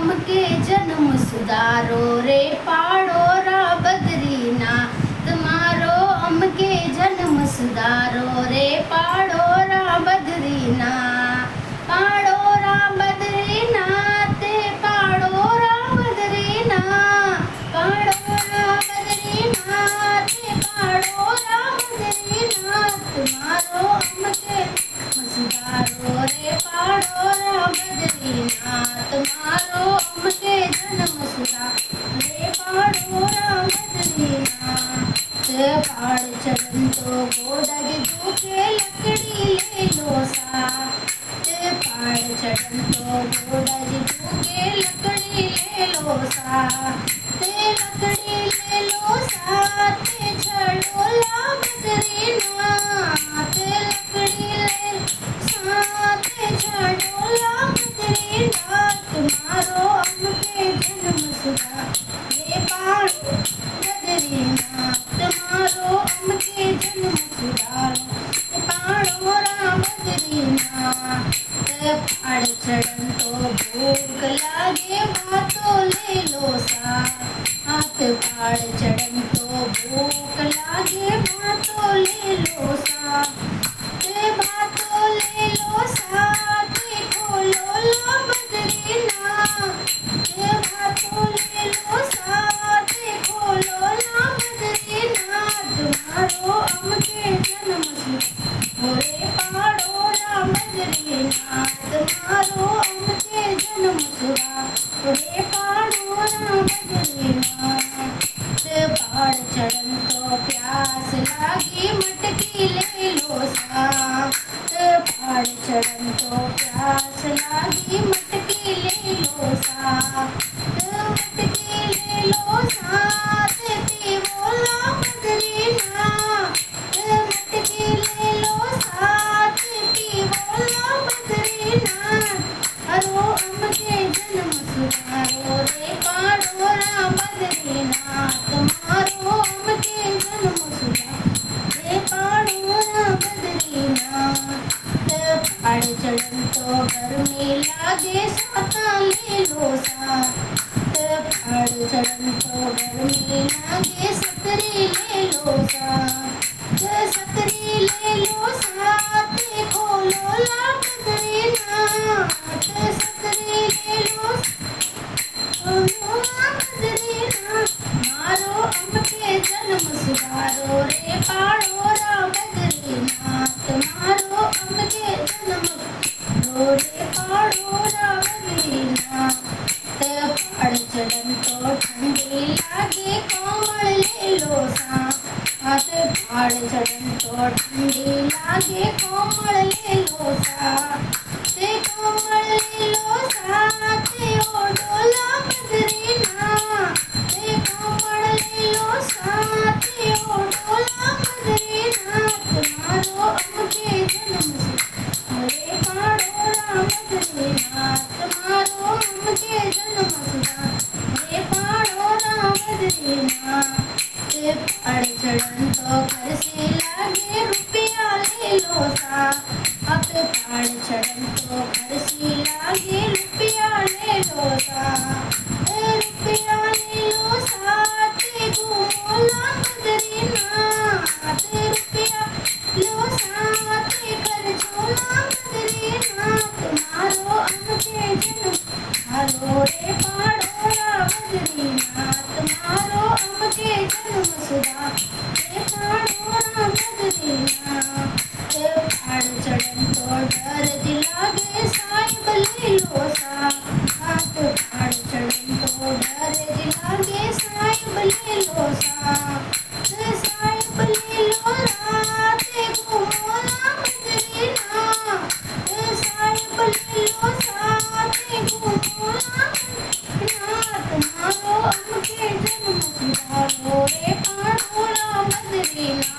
अमके जन्म सुधारो रे पाड़ोरा बद्रीनाथ तुम्हारो अमके जन्म सुधारो रे पाड़ोरा बद्रीनाथ पाड़ोरा बद्रीनाथ पाड़ोरा बद्रीनाथ पाड़ोरा बद्रीनाथ पाड़ोरा बद्रीनाथ तुम्हारो अमके सुधारो रे पाड़ोरा बद्रीनाथ तुम्हारो अमके जन्म सुधारो रे पाड़ोरा बद्रीनाथ पहाड़ चढ़न तो गोडगे झुके लकड़ी ले लो सा पहाड़ चढ़न तो गोडगे झुके लकड़ी ले लो सा लकड़ी ले लो सा चढ़ो ला बद्रीनाथ लकड़ी ले सा चढ़ो ला बद्रीनाथ तुम्हारो अमके जन्म सुधारो रे पाड़ो बद्रीनाथ तुम्हारो अमके जन्म सुधारो पाड़ोरा बद्रीनाथ पहाड़ चढ़न तो भूख लागे भातो ले लो सा हाथ पहाड़ चढ़न तो भूख लागे भातो ले लो सा भातो ले लो सा खोलो ला बद्रीनाथ भातो ले लो सा खोलो ला बद्रीनाथ तुम्हारो अमके जन्म सुधारो रे पाड़ोरा बद्रीनाथ तुम्हारो अमके जन्म सुधारो रे पाड़ोरा बद्रीनाथ पहाड़ चढ़न तो प्यास लागी मटकी ले लो सा पहाड़ चढ़न तो प्यास लागी मटकी ले लो सा मटकी ले लो सा पीवो ला बद्रीनाथ मटकी ले लो सा पीवो ला बद्रीनाथ हरो अमके जन्म सुधारो रे पाड़ोरा बद्रीनाथ तुम्हारो अमके जन्म सुधारो रे पाड़ोरा बद्रीनाथ पहाड़ चढ़न तो गर्मी लागे साता ले लो सा पहाड़ चढ़न तो गर्मी लागे सतरी ले लो सा सतरी ले लो सा खोलो ला बद्रीनाथ सतरी ले लो खोलो ला बद्रीनाथ मारो अमके जन्म सुधारो रे पाड़ोरा बद्रीनाथ मारो अमके जन्म सुधारो रे पाड़ोरा बद्रीनाथ पहाड़ चढ़न तो ठंडी लागे कोमल ले लो सा पहाड़ चढ़न तो ठंडी लागे कोमल ले लो सा कोमल ले लो सा ओढ़ो ला बद्रीनाथ कोमल ले लो सा ओढ़ो ला बद्रीनाथ तुम्हारो अमके जन्म सुधारो रे पाड़ोरा बद्रीनाथ तुम्हारो अमके जन्म सुधारो रे पाड़ोरा बद्रीनाथ पहाड़ चढ़न तो घर से लागे रुपया ले लो सा पहाड़ चढ़न तो घर से लागे रुपया ले लो सा रुपया ले लो सा घूमो ला बद्रीनाथ रुपया लो सा खर्चो ला बद्रीनाथ तुम्हारो अमके जन्म सुधारो रे पाड़ोरा बद्रीनाथ तुम्हारो अमके जन्म सुधारो रे पाड़ोरा बद्रीनाथ पहाड़ चढ़न तो डर लागे साहिब ले लो सा पहाड़ चढ़न तो डर लागे साहिब ले लो सा साहिब ले लो रात घूमो ला बद्रीनाथ साहिब ले लो साथ घूमो ला बद्रीनाथ तुम्हारो अमके जन्म सुधारो रे पाड़ोरा बद्रीनाथ